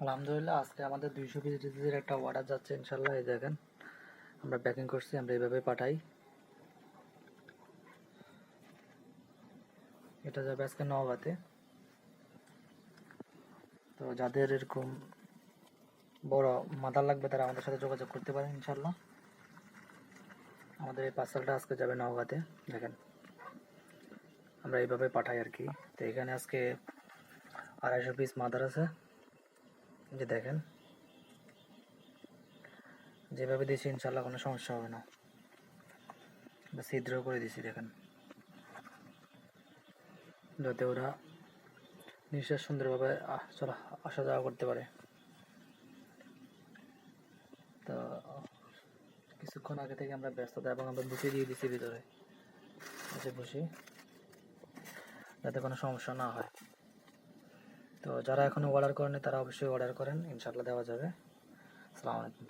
আলহামদুলিল্লাহ, আজকে আমাদের 200 পিস ডিজিজের একটা অর্ডার যাচ্ছে ইনশাল্লাহ। এই দেখেন, আমরা প্যাকিং করছি, আমরা এইভাবে পাঠাই। এটা যাবে আজকে নওগাঁতে। তো যাদের এরকম বড় মাদার লাগবে তারা আমাদের সাথে যোগাযোগ করতে পারেন ইনশাল্লাহ। আমাদের এই পার্সেলটা আজকে যাবে নওগাঁতে। দেখেন, আমরা এইভাবে পাঠাই আর কি। তো এখানে আজকে 250 পিস মাদার আছে। যে দেখেন, যেভাবে দিয়েছি ইনশাল্লাহ কোনো সমস্যা হবে না। ছিদ্র করে দিছি দেখেন, যাতে ওরা নিঃশ্বাস সুন্দরভাবে আসা যাওয়া করতে পারে। তো কিছুক্ষণ আগে থেকে আমরা ব্যস্ততা এবং আমরা বসিয়ে দিয়ে দিচ্ছি ভিতরে, বসি, যাতে কোনো সমস্যা না হয়। তো যারা এখনো অর্ডার করেনি তারা অবশ্যই অর্ডার করেন, ইনশাল্লাহ দেওয়া যাবে। আসসালামু আলাইকুম।